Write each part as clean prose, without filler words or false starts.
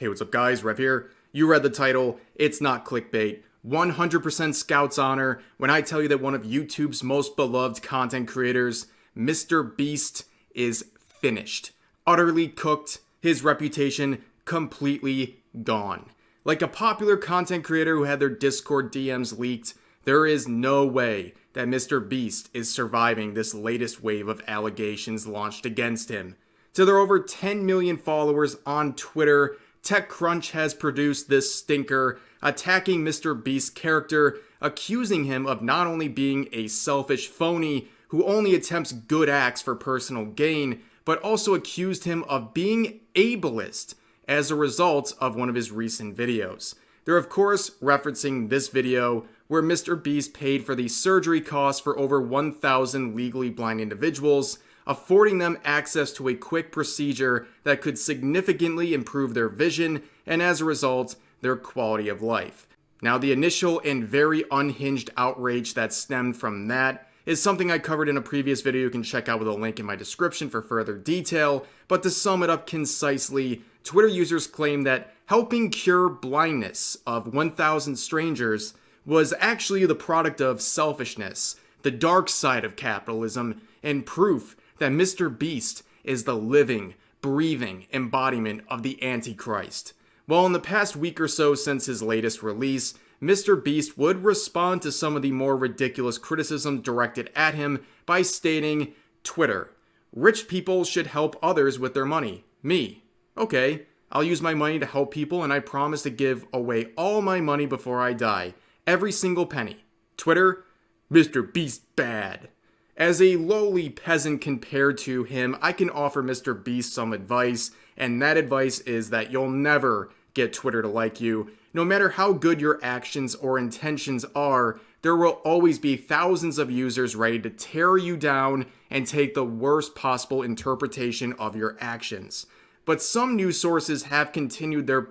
Hey, what's up guys, Rev here. You read the title, it's not clickbait. 100% Scout's honor when I tell you that one of YouTube's most beloved content creators, MrBeast, is finished. Utterly cooked, his reputation completely gone. Like a popular content creator who had their Discord DMs leaked, there is no way that MrBeast is surviving this latest wave of allegations launched against him. To their over 10 million followers on Twitter, TechCrunch has produced this stinker attacking MrBeast's character, accusing him of not only being a selfish phony who only attempts good acts for personal gain, but also accused him of being ableist as a result of one of his recent videos. They're of course referencing this video where MrBeast paid for the surgery costs for over 1,000 legally blind individuals, affording them access to a quick procedure that could significantly improve their vision and as a result, their quality of life. Now, the initial and very unhinged outrage that stemmed from that is something I covered in a previous video you can check out with a link in my description for further detail, but to sum it up concisely, Twitter users claim that helping cure blindness of 1,000 strangers was actually the product of selfishness, the dark side of capitalism, and proof that MrBeast is the living, breathing embodiment of the Antichrist. Well, in the past week or so since his latest release, MrBeast would respond to some of the more ridiculous criticism directed at him by stating, Twitter, rich people should help others with their money. Me. Okay, I'll use my money to help people and I promise to give away all my money before I die. Every single penny. Twitter, MrBeast bad. As a lowly peasant compared to him, I can offer MrBeast some advice, and that advice is that you'll never get Twitter to like you. No matter how good your actions or intentions are, there will always be thousands of users ready to tear you down and take the worst possible interpretation of your actions. But some news sources have continued their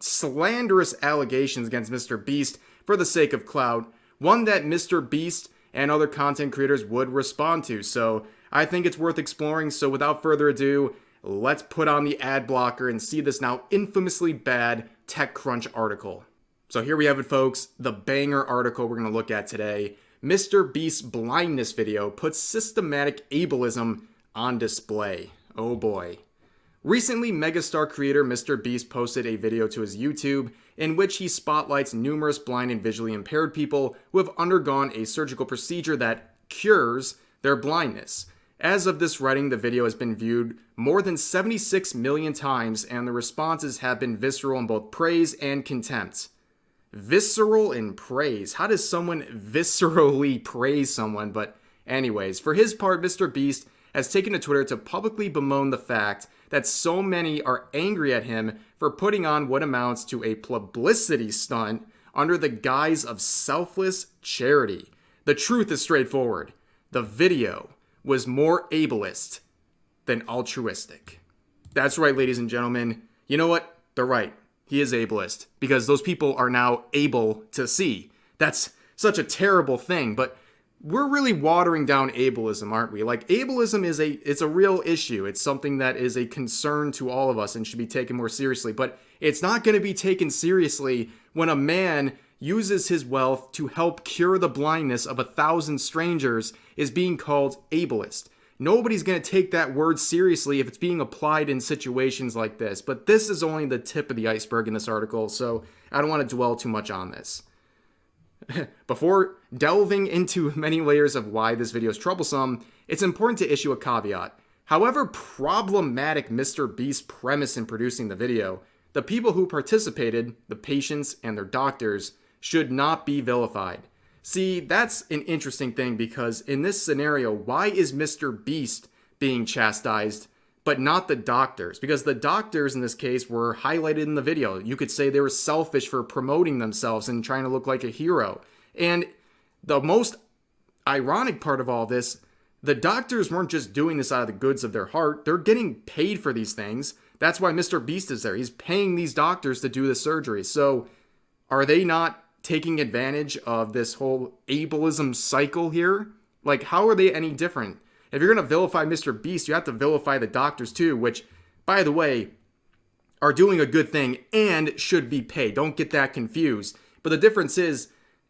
slanderous allegations against MrBeast for the sake of clout, one that MrBeast and other content creators would respond to. So I think it's worth exploring. So without further ado, let's put on the ad blocker and see this now infamously bad TechCrunch article. So here we have it, folks, the banger article we're going to look at today. MrBeast's blindness video puts systematic ableism on display. Oh boy. Recently, megastar creator MrBeast posted a video to his YouTube in which he spotlights numerous blind and visually impaired people who have undergone a surgical procedure that cures their blindness. As of this writing, the video has been viewed more than 76 million times and the responses have been visceral in both praise and contempt. Visceral in praise? How does someone viscerally praise someone? But anyways, for his part, MrBeast has taken to Twitter to publicly bemoan the fact that so many are angry at him for putting on what amounts to a publicity stunt under the guise of selfless charity. The truth is straightforward. The video was more ableist than altruistic. That's right, ladies and gentlemen. You know what? They're right. He is ableist because those people are now able to see. That's such a terrible thing, but we're really watering down ableism, aren't we? Like, ableism is it's a real issue. It's something that is a concern to all of us and should be taken more seriously. But it's not going to be taken seriously when a man uses his wealth to help cure the blindness of 1,000 strangers is being called ableist. Nobody's going to take that word seriously if it's being applied in situations like this. But this is only the tip of the iceberg in this article, so I don't want to dwell too much on this. Before delving into many layers of why this video is troublesome, it's important to issue a caveat. However problematic MrBeast's premise in producing the video, the people who participated, the patients and their doctors, should not be vilified. See, that's an interesting thing because in this scenario, why is MrBeast being chastised but not the doctors? Because the doctors in this case were highlighted in the video. You could say they were selfish for promoting themselves and trying to look like a hero. And the most ironic part of all this, the doctors weren't just doing this out of the goods of their heart. They're getting paid for these things. That's why MrBeast is there. He's paying these doctors to do the surgery. So are they not taking advantage of this whole ableism cycle here? Like, how are they any different? If you're going to vilify MrBeast, you have to vilify the doctors too, which, by the way, are doing a good thing and should be paid. Don't get that confused. But the difference is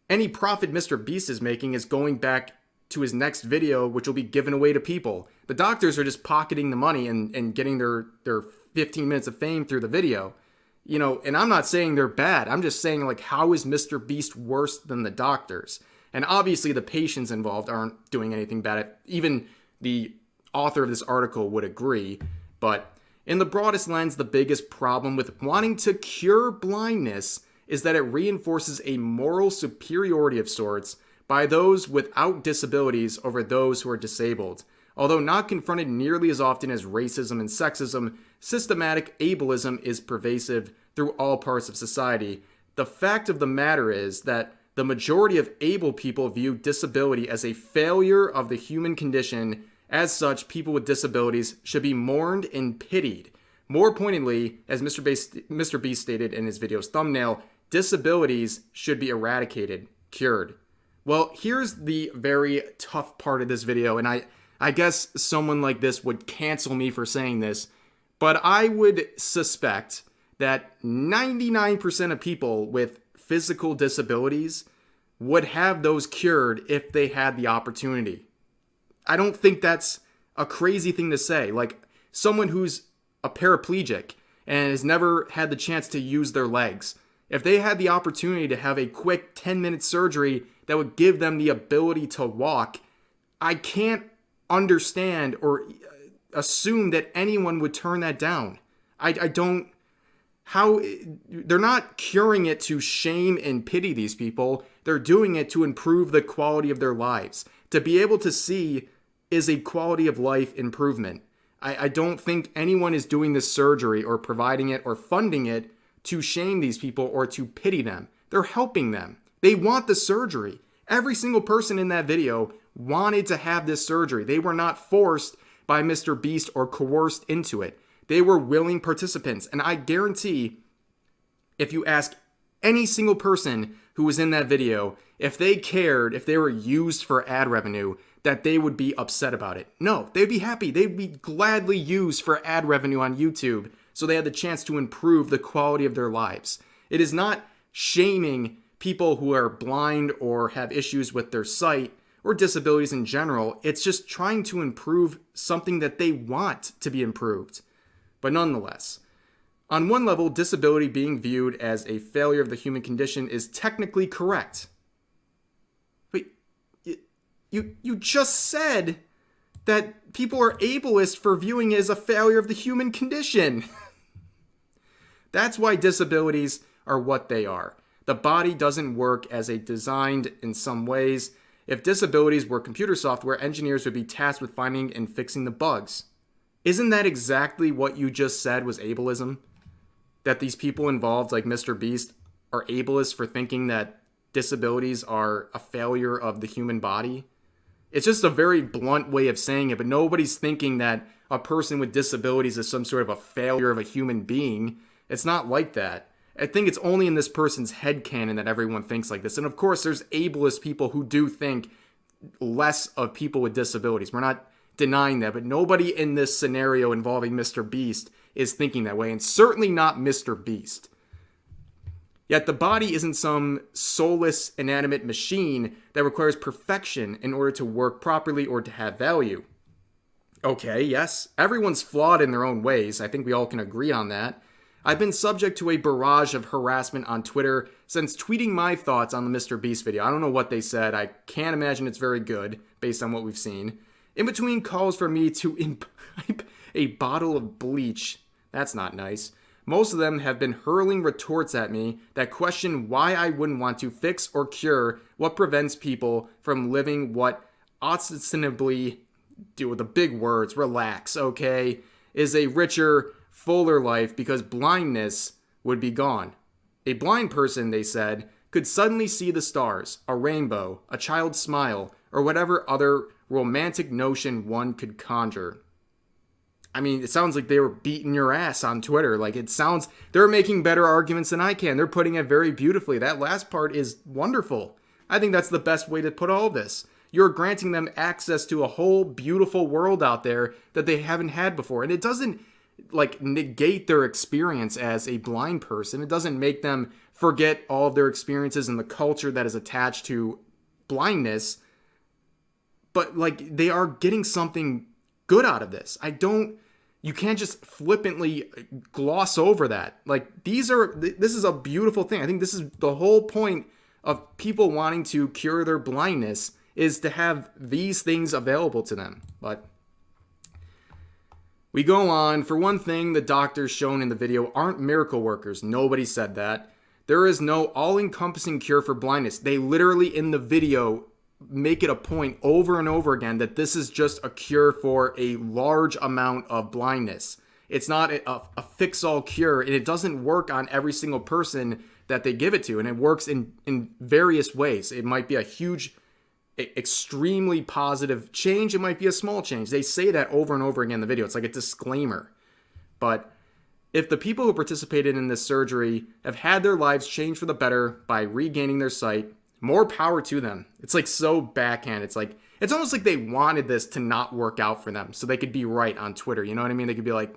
any profit MrBeast is making is going back to his next video, which will be given away to people. The doctors are just pocketing the money and getting their 15 minutes of fame through the video. You know, and I'm not saying they're bad. I'm just saying, like, how is MrBeast worse than the doctors? And obviously the patients involved aren't doing anything bad. Even the author of this article would agree. But in the broadest lens, the biggest problem with wanting to cure blindness is that it reinforces a moral superiority of sorts by those without disabilities over those who are disabled. Although not confronted nearly as often as racism and sexism, systematic ableism is pervasive through all parts of society. The fact of the matter is that the majority of able people view disability as a failure of the human condition. As such, people with disabilities should be mourned and pitied. More pointedly, as MrBeast stated in his video's thumbnail, disabilities should be eradicated, cured. Well, here's the very tough part of this video, and I guess someone like this would cancel me for saying this, but I would suspect that 99% of people with physical disabilities would have those cured if they had the opportunity. I don't think that's a crazy thing to say. Like, someone who's a paraplegic and has never had the chance to use their legs, if they had the opportunity to have a quick 10-minute surgery that would give them the ability to walk, I can't understand or assume that anyone would turn that down. I don't... How... They're not curing it to shame and pity these people. They're doing it to improve the quality of their lives. To be able to see is a quality of life improvement. I don't think anyone is doing this surgery or providing it or funding it to shame these people or to pity them. They're helping them. They want the surgery. Every single person in that video wanted to have this surgery. They were not forced by MrBeast or coerced into it. They were willing participants. And I guarantee if you ask any single person who was in that video, if they cared, if they were used for ad revenue, that they would be upset about it. No, they'd be happy. They'd be gladly used for ad revenue on YouTube so they had the chance to improve the quality of their lives. It is not shaming people who are blind or have issues with their sight or disabilities in general. It's just trying to improve something that they want to be improved. But nonetheless, on one level, disability being viewed as a failure of the human condition is technically correct. But you just said that people are ableist for viewing it as a failure of the human condition. That's why disabilities are what they are. The body doesn't work as designed in some ways. If disabilities were computer software, engineers would be tasked with finding and fixing the bugs. Isn't that exactly what you just said was ableism? That these people involved, like MrBeast, are ableist for thinking that disabilities are a failure of the human body? It's just a very blunt way of saying it, but nobody's thinking that a person with disabilities is some sort of a failure of a human being. It's not like that. I think it's only in this person's headcanon that everyone thinks like this. And of course, there's ableist people who do think less of people with disabilities. We're not denying that, but nobody in this scenario involving MrBeast is thinking that way, and certainly not MrBeast. Yet the body isn't some soulless, inanimate machine that requires perfection in order to work properly or to have value. Okay, yes, everyone's flawed in their own ways. I think we all can agree on that. I've been subject to a barrage of harassment on Twitter since tweeting my thoughts on the MrBeast video. I don't know what they said. I can't imagine it's very good, based on what we've seen. In between calls for me to imbibe a bottle of bleach. That's not nice. Most of them have been hurling retorts at me that question why I wouldn't want to fix or cure what prevents people from living what ostensibly, deal with the big words, relax, okay, is a richer, fuller life because blindness would be gone. A blind person, they said, could suddenly see the stars, a rainbow, a child's smile, or whatever other romantic notion one could conjure. I mean, it sounds like they were beating your ass on Twitter. Like, it sounds, they're making better arguments than I can. They're putting it very beautifully. That last part is wonderful. I think that's the best way to put all this. You're granting them access to a whole beautiful world out there that they haven't had before. And it doesn't like negate their experience as a blind person. It doesn't make them forget all of their experiences and the culture that is attached to blindness. But like, they are getting something good out of this. You can't just flippantly gloss over that. Like, this is a beautiful thing. I think this is the whole point of people wanting to cure their blindness, is to have these things available to them. But we go on. For one thing, the doctors shown in the video aren't miracle workers. Nobody said that. There is no all-encompassing cure for blindness. They literally, in the video, make it a point over and over again that this is just a cure for a large amount of blindness. It's not a fix-all cure, and it doesn't work on every single person that they give it to, and it works in various ways. It might be a huge, extremely positive change. It might be a small change. They say that over and over again in the video. It's like a disclaimer. But if the people who participated in this surgery have had their lives changed for the better by regaining their sight, more power to them. It's like so backhand. It's almost like they wanted this to not work out for them so they could be right on Twitter. You know what I mean? They could be like,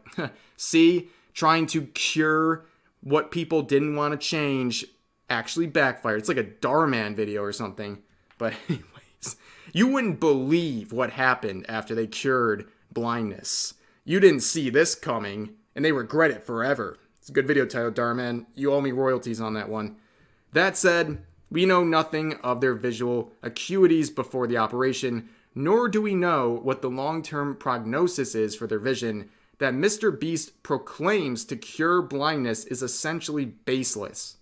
see, trying to cure what people didn't want to change actually backfired. It's like a Darman video or something. But anyways, you wouldn't believe what happened after they cured blindness. You didn't see this coming, and they regret it forever. It's a good video title, Darman. You owe me royalties on that one. That said, we know nothing of their visual acuities before the operation, nor do we know what the long-term prognosis is for their vision. That MrBeast proclaims to cure blindness is essentially baseless.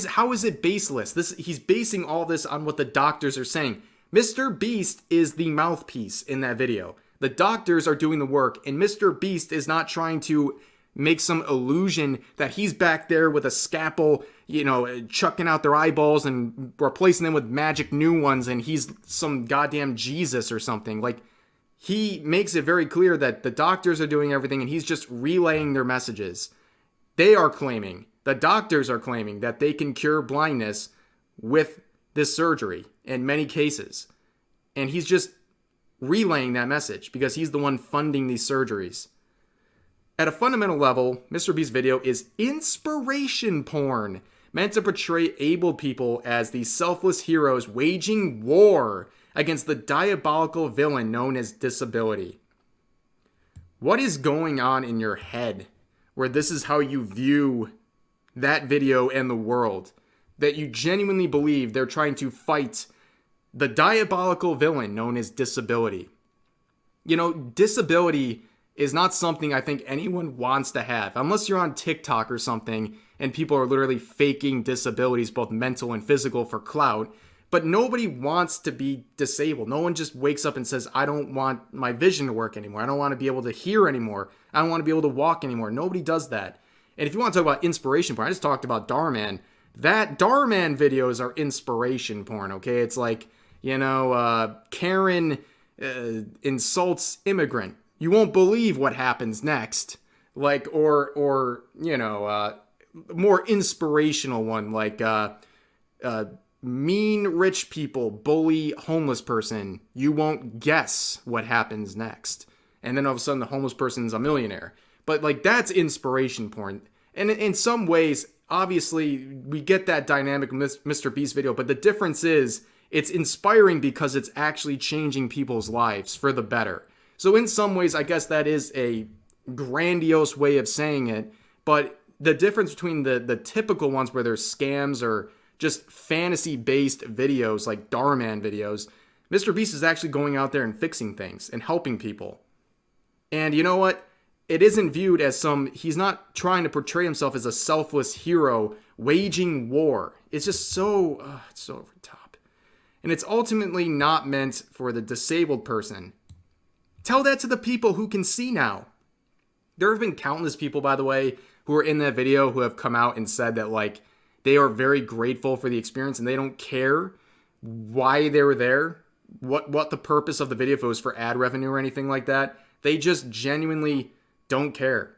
How is it baseless? He's basing all this on what the doctors are saying. MrBeast is the mouthpiece in that video. The doctors are doing the work, and MrBeast is not trying to make some illusion that he's back there with a scalpel, chucking out their eyeballs and replacing them with magic new ones, and he's some goddamn Jesus or something. Like, he makes it very clear that the doctors are doing everything, and he's just relaying their messages. The doctors are claiming that they can cure blindness with this surgery in many cases. And he's just relaying that message because he's the one funding these surgeries. At a fundamental level, MrBeast's video is inspiration porn, meant to portray able people as these selfless heroes waging war against the diabolical villain known as disability. What is going on in your head where this is how you view that video and the world? That you genuinely believe they're trying to fight the diabolical villain known as disability. Disability is not something I think anyone wants to have, unless you're on TikTok or something and people are literally faking disabilities, both mental and physical, for clout. But nobody wants to be disabled. No one just wakes up and says, I don't want my vision to work anymore. I don't want to be able to hear anymore. I don't want to be able to walk anymore. Nobody does that. And if you want to talk about inspiration porn, I just talked about Darman. That Darman videos are inspiration porn, okay? It's like, Karen insults immigrant. You won't believe what happens next. Like, or more inspirational one, like, mean rich people bully homeless person. You won't guess what happens next. And then all of a sudden the homeless person's a millionaire. But like, that's inspiration porn. And in some ways, obviously, we get that dynamic in MrBeast video, but the difference is it's inspiring because it's actually changing people's lives for the better. So in some ways, I guess that is a grandiose way of saying it, but the difference between the typical ones where there's scams or just fantasy-based videos like Darman videos, MrBeast is actually going out there and fixing things and helping people. And you know what? It isn't viewed as he's not trying to portray himself as a selfless hero waging war. It's just it's so over the top. And it's ultimately not meant for the disabled person. Tell that to the people who can see now. There have been countless people, by the way, who are in that video who have come out and said that, like, they are very grateful for the experience and they don't care why they were there, what the purpose of the video, if it was for ad revenue or anything like that. They just genuinely don't care.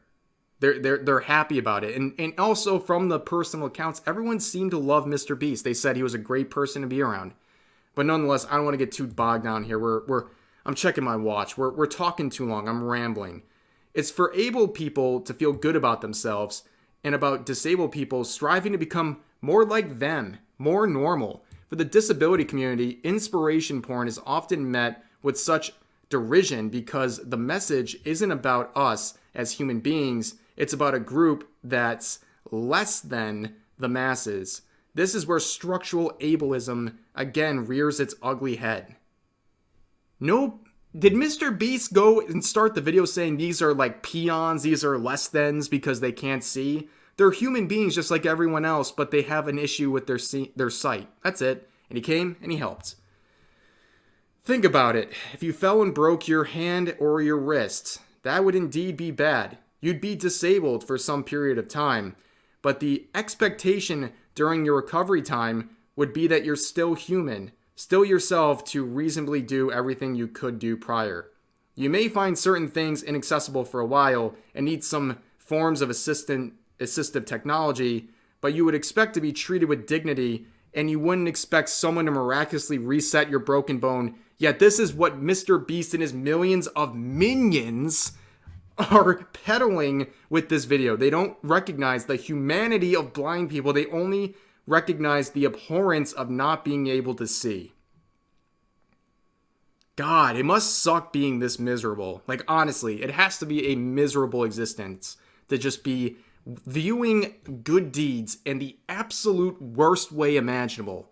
They're happy about it. And also from the personal accounts, everyone seemed to love MrBeast. They said he was a great person to be around. But nonetheless, I don't want to get too bogged down here. I'm checking my watch. We're talking too long. I'm rambling. It's for able people to feel good about themselves and about disabled people striving to become more like them, more normal. For the disability community, inspiration porn is often met with such derision because the message isn't about us as human beings. It's about a group that's less than the masses. This is where structural ableism again rears its ugly head. No, did MrBeast go and start the video saying these are like peons, these are less thans because they can't see? They're human beings just like everyone else, but they have an issue with their sight. That's it. And he came and he helped. Think about it. If you fell and broke your hand or your wrist, that would indeed be bad. You'd be disabled for some period of time. But the expectation during your recovery time would be that you're still human, still yourself to reasonably do everything you could do prior. You may find certain things inaccessible for a while and need some forms of assistive technology, but you would expect to be treated with dignity, and you wouldn't expect someone to miraculously reset your broken bone. Yet this is what MrBeast and his millions of minions are peddling with this video. They don't recognize the humanity of blind people. They only recognize the abhorrence of not being able to see. God, it must suck being this miserable. Like, honestly, it has to be a miserable existence to just be viewing good deeds in the absolute worst way imaginable.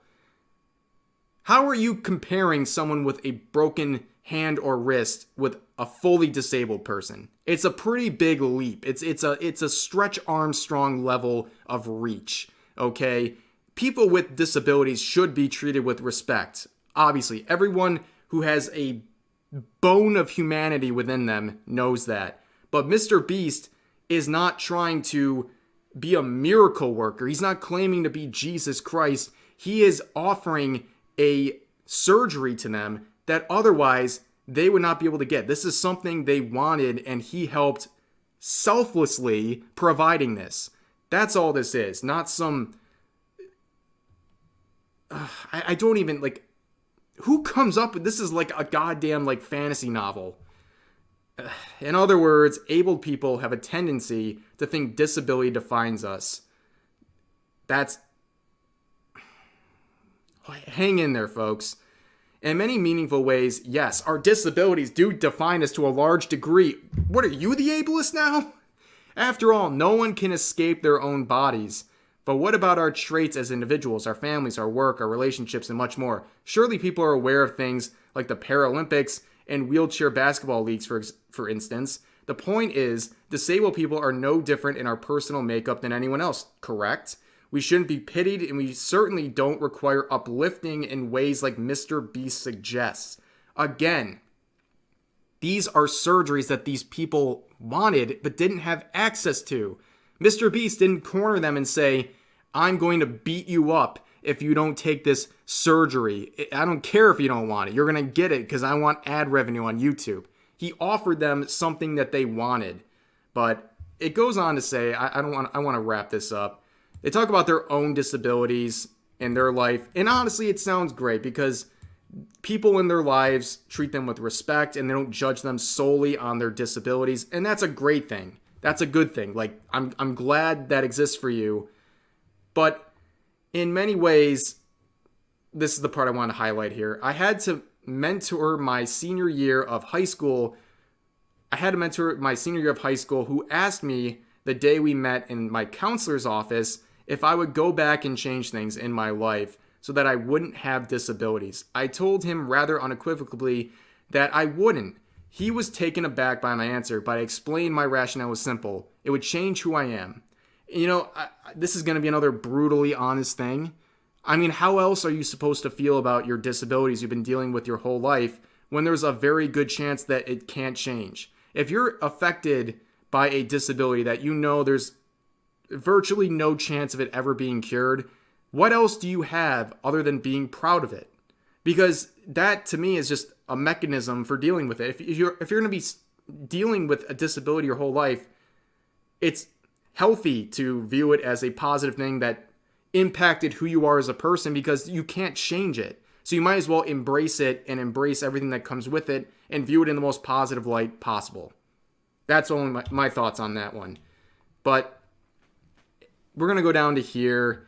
How are you comparing someone with a broken hand or wrist with a fully disabled person? It's a pretty big leap. It's a Stretch Armstrong level of reach, okay? People with disabilities should be treated with respect. Obviously, everyone who has a bone of humanity within them knows that. But MrBeast is not trying to be a miracle worker. He's not claiming to be Jesus Christ. He is offering a surgery to them that otherwise they would not be able to get. This is something they wanted, and he helped selflessly providing this. That's all this is. Not some... I don't even, like... Who comes up with... This is like a goddamn, like, fantasy novel. In other words, able people have a tendency to think disability defines us. That's... Hang in there, folks. In many meaningful ways, yes, our disabilities do define us to a large degree. What, are you the ableist now? After all, no one can escape their own bodies. But what about our traits as individuals, our families, our work, our relationships, and much more? Surely people are aware of things like the Paralympics and wheelchair basketball leagues, for instance. The point is, disabled people are no different in our personal makeup than anyone else, correct? We shouldn't be pitied, and we certainly don't require uplifting in ways like MrBeast suggests. Again, these are surgeries that these people wanted but didn't have access to. MrBeast didn't corner them and say, I'm going to beat you up if you don't take this surgery. I don't care if you don't want it. You're going to get it because I want ad revenue on YouTube. He offered them something that they wanted. But it goes on to say, I want to wrap this up. They talk about their own disabilities in their life. And honestly, it sounds great because people in their lives treat them with respect and they don't judge them solely on their disabilities. And that's a great thing. That's a good thing. Like, I'm glad that exists for you. But in many ways, this is the part I want to highlight here. I had to mentor my senior year of high school. Who asked me the day we met in my counselor's office if I would go back and change things in my life so that I wouldn't have disabilities. I told him rather unequivocally that I wouldn't. He was taken aback by my answer, but I explained my rationale was simple. It would change who I am. You know, this is going to be another brutally honest thing. I mean, how else are you supposed to feel about your disabilities you've been dealing with your whole life when there's a very good chance that it can't change? If you're affected by a disability that you know there's virtually no chance of it ever being cured, what else do you have other than being proud of it? Because that, to me, is just a mechanism for dealing with it. If you're going to be dealing with a disability your whole life, it's healthy to view it as a positive thing that impacted who you are as a person because you can't change it. So you might as well embrace it and embrace everything that comes with it and view it in the most positive light possible. That's only my thoughts on that one. But we're going to go down to here.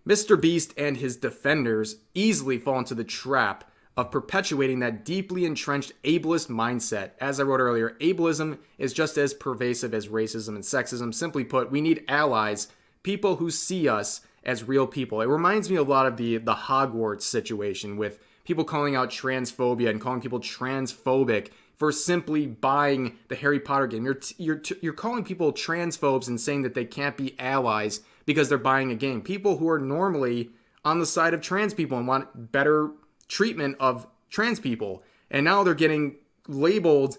MrBeast and his defenders easily fall into the trap of perpetuating that deeply entrenched ableist mindset. As I wrote earlier, ableism is just as pervasive as racism and sexism. Simply put, we need allies, people who see us as real people. It reminds me a lot of the Hogwarts situation with people calling out transphobia and calling people transphobic for simply buying the Harry Potter game. You're calling people transphobes and saying that they can't be allies because they're buying a game. People who are normally on the side of trans people and want better treatment of trans people. And now they're getting labeled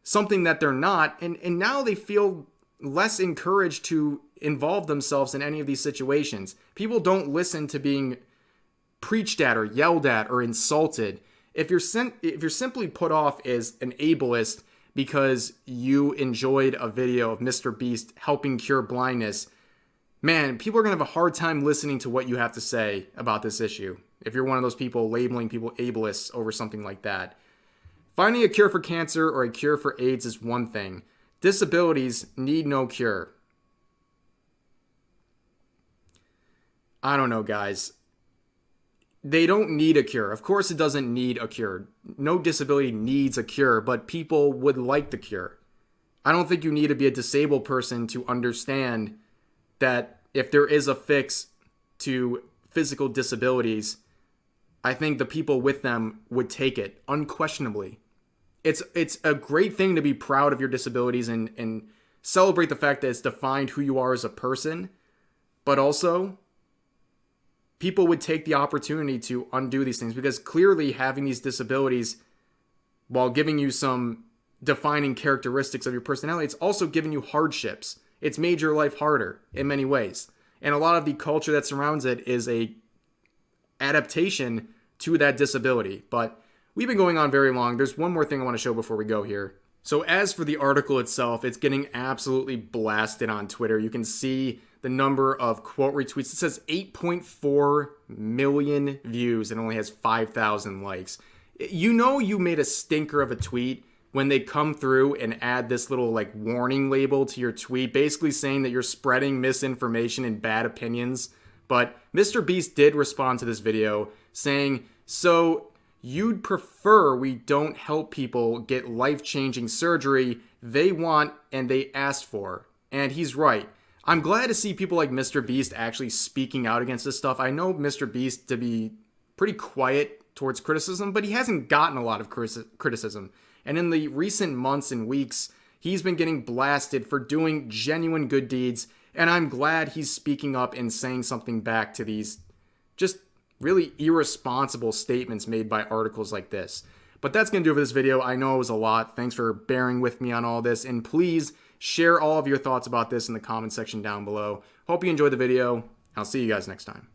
something that they're not. And now they feel less encouraged to involve themselves in any of these situations. People don't listen to being preached at or yelled at or insulted. If you're simply put off as an ableist because you enjoyed a video of MrBeast helping cure blindness, man, people are going to have a hard time listening to what you have to say about this issue. If you're one of those people labeling people ableists over something like that. Finding a cure for cancer or a cure for AIDS is one thing. Disabilities need no cure. I don't know, guys. They don't need a cure. Of course it doesn't need a cure. No disability needs a cure, but people would like the cure. I don't think you need to be a disabled person to understand that if there is a fix to physical disabilities, I think the people with them would take it, unquestionably. It's a great thing to be proud of your disabilities and celebrate the fact that it's defined who you are as a person, but also people would take the opportunity to undo these things, because clearly having these disabilities, while giving you some defining characteristics of your personality, it's also given you hardships. It's made your life harder in many ways. And a lot of the culture that surrounds it is a adaptation to that disability. But we've been going on very long. There's one more thing I want to show before we go here. So as for the article itself, it's getting absolutely blasted on Twitter. You can see the number of quote retweets. It says 8.4 million views and only has 5,000 likes. You know you made a stinker of a tweet when they come through and add this little like warning label to your tweet, basically saying that you're spreading misinformation and bad opinions. But MrBeast did respond to this video saying, so you'd prefer we don't help people get life-changing surgery they want and they asked for. And he's right. I'm glad to see people like MrBeast actually speaking out against this stuff. I know MrBeast to be pretty quiet towards criticism, but he hasn't gotten a lot of criticism. And in the recent months and weeks, he's been getting blasted for doing genuine good deeds. And I'm glad he's speaking up and saying something back to these just really irresponsible statements made by articles like this. But that's going to do it for this video. I know it was a lot. Thanks for bearing with me on all this. And please share all of your thoughts about this in the comment section down below. Hope you enjoyed the video. I'll see you guys next time.